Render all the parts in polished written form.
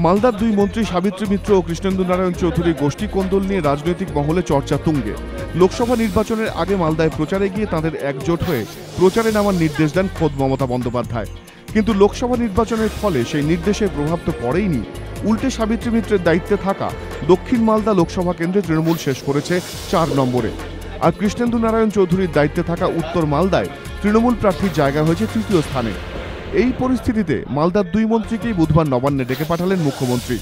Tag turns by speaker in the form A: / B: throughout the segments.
A: মালদার দুই মন্ত্রী সাবিত্রী মিত্র ও কৃষ্ণেন্দু নারায়ণ চৌধুরী গোষ্ঠী কোন্দল নিয়ে রাজনৈতিক মহলে চর্চা তুঙ্গে। লোকসভা নির্বাচনের আগে মালদায় প্রচারে গিয়ে তাদের একজোট হয়ে প্রচারে নামার নির্দেশ দেন খোদ মমতা বন্দ্যোপাধ্যায়। কিন্তু লোকসভা নির্বাচনের ফলে সেই নির্দেশের প্রভাব তো পড়েইনি। উল্টে সাবিত্রী মিত্রের দায়িত্বে থাকা দক্ষিণ মালদা লোকসভা কেন্দ্রে তৃণমূল শেষ করেছে 4 নম্বরে। আর কৃষ্ণেন্দু নারায়ণ চৌধুরীর দায়িত্বে থাকা উত্তর মালদায় তৃণমূল প্রার্থীর জায়গা হয়েছে 3য় স্থানে। এই পরিস্থিতিতে মালদার দুই মন্ত্রীকেই বুধবার নবান্নে ডেকে পাঠালেন মুখ্যমন্ত্রী।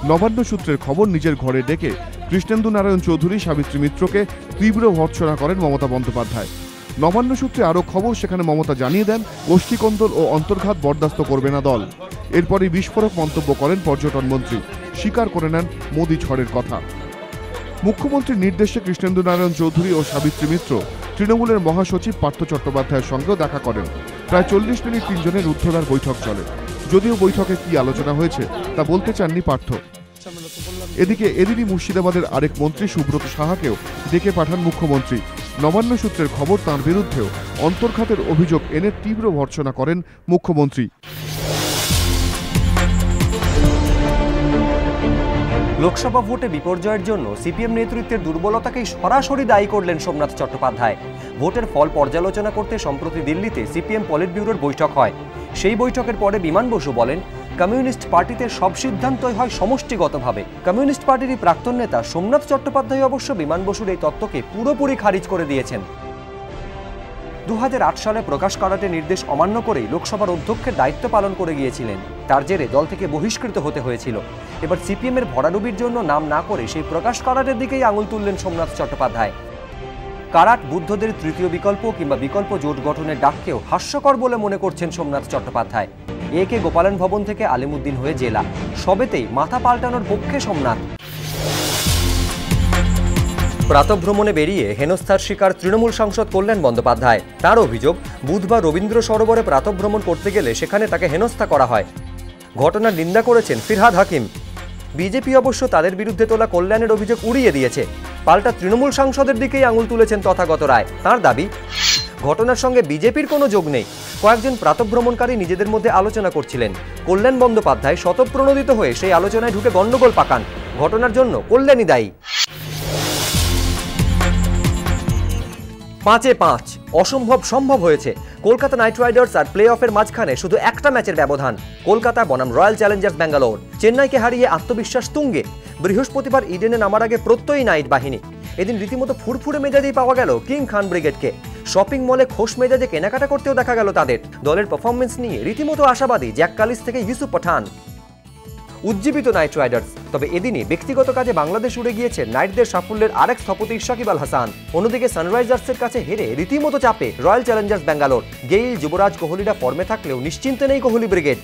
A: নবান্ন সূত্রের খবর, নিজের ঘরে ডেকে কৃষ্ণেন্দু নারায়ণ চৌধুরী সাবিত্রী মিত্রকে তীব্র ভর্ৎসনা করেন মমতা বন্দ্যোপাধ্যায়। নবান্ন সূত্রে আরও খবর, সেখানে মমতা জানিয়ে দেন গোষ্ঠীকন্দল ও অন্তর্ঘাত বরদাস্ত করবে না দল। এরপরই বিস্ফোরক মন্তব্য করেন পর্যটন মন্ত্রী, স্বীকার করে নেন মোদি ঝড়ের কথা। মুখ্যমন্ত্রীর নির্দেশে কৃষ্ণেন্দু নারায়ণ চৌধুরী ও সাবিত্রী মিত্র তৃণমূলের মহাসচিব পার্থ চট্টোপাধ্যায়ের সঙ্গেও দেখা করেন। প্রায় 40 মিনিট তিনজনের ঊর্ধ্বতার বৈঠক চলে। যদিও বৈঠকে কি আলোচনা হয়েছে তা বলতে চাননি পার্থ। এদিকে এদিনই মুর্শিদাবাদের আরেক মন্ত্রী সুব্রত সাহাকেও ডেকে পাঠান মুখ্যমন্ত্রী। নবান্ন সূত্রের খবর, তাঁর বিরুদ্ধেও অন্তর্ঘাতের অভিযোগ এনে তীব্র ভর্ৎসনা করেন মুখ্যমন্ত্রী।
B: লোকসভা ভোটে বিপর্যয়ের জন্য সিপিএম নেতৃত্বের দুর্বলতাকেই সরাসরি দায়ী করলেন সোমনাথ চট্টোপাধ্যায়। ভোটের ফল পর্যালোচনা করতে সম্প্রতি দিল্লিতে সিপিএম পলিট ব্যুরোর বৈঠক হয়। সেই বৈঠকের পরে বিমান বসু বলেন, কমিউনিস্ট পার্টিতে সব সিদ্ধান্তই হয় সমষ্টিগতভাবে। কমিউনিস্ট পার্টির প্রাক্তন নেতা সোমনাথ চট্টোপাধ্যায় অবশ্য বিমান বসুর এই তত্ত্বকে পুরোপুরি খারিজ করে দিয়েছেন। 2008 সালে প্রকাশ কারাটের নির্দেশ অমান্য করেই লোকসভার অধ্যক্ষের দায়িত্ব পালন করে গিয়েছিলেন। তার জেরে দল থেকে বহিষ্কৃত হতে হয়েছিল। এবার সিপিএম এর ভরাডুবির জন্য নাম না করে সেই প্রকাশ কারাটের দিকেই আঙুল তুললেন সোমনাথ চট্টোপাধ্যায়। কারাট বুদ্ধদের তৃতীয় বিকল্প কিংবা বিকল্প জোট গঠনের ডাককেও হাস্যকর বলে মনে করছেন সোমনাথ চট্টোপাধ্যায়। একে গোপালন ভবন থেকে আলিমুদ্দিন হয়ে জেলা, সবেতেই মাথা পাল্টানোর পক্ষে সোমনাথ। প্রাতঃভ্রমণে বেরিয়ে হেনস্থার শিকার তৃণমূল সাংসদ কল্যাণ বন্দ্যোপাধ্যায়। তার অভিযোগ, বুধবার রবীন্দ্র সরোবরে প্রাতঃভ্রমণ করতে গেলে সেখানে তাকে হেনস্থা করা হয়। ঘটনার নিন্দা করেছেন ফিরহাদ হাকিম। বিজেপি অবশ্য তাদের বিরুদ্ধে তোলা কল্যাণের অভিযোগ উড়িয়ে দিয়েছে। পাল্টা তৃণমূল সাংসদের দিকেই আঙুল তুলেছেন তথাগত রায়। তাঁর দাবি, ঘটনার সঙ্গে বিজেপির কোনো যোগ নেই। কয়েকজন প্রাতঃভ্রমণকারী নিজেদের মধ্যে আলোচনা করছিলেন। কল্যাণ বন্দ্যোপাধ্যায় স্বতঃপ্রণোদিত হয়ে সেই আলোচনায় ঢুকে গণ্ডগোল পাকান। ঘটনার জন্য কল্যাণই দায়ী। 5-5 অসম্ভব সম্ভব হয়েছে। কলকাতা নাইট রাইডার্স আর প্লে অফের মাঝখানে শুধু একটা ম্যাচের ব্যবধান। কলকাতা বনাম রয়্যাল চ্যালেঞ্জার্স ব্যাঙ্গালোর। চেন্নাইকে হারিয়ে আত্মবিশ্বাস তুঙ্গে। বৃহস্পতিবার ইডেনে নামার আগে প্রত্যয়ী নাইট বাহিনী। এদিন রীতিমতো ফুরফুরে মেজাজেই পাওয়া গেল কিং খান ব্রিগেডকে। শপিং মলে খোশ মেজাজে কেনাকাটা করতেও দেখা গেল তাদের। দলের পারফরমেন্স নিয়ে রীতিমতো আশাবাদী জ্যাক কালিস থেকে ইউসুফ পাঠান। উজ্জীবিত নাইট রাইডার্স। তবে এদিনই ব্যক্তিগত কাজে বাংলাদেশ উড়ে গিয়েছে নাইটদের সাফল্যের আরেক স্থপতি সাকিব আল হাসান। অন্যদিকে সানরাইজার্সের কাছে হেরে রীতিমতো চাপে রয়্যাল চ্যালেঞ্জার্স ব্যাঙ্গালোর। গেইল, যুবরাজ, কোহলিরা ফর্মে থাকলেও নিশ্চিন্তে নেই কোহলি ব্রিগেড।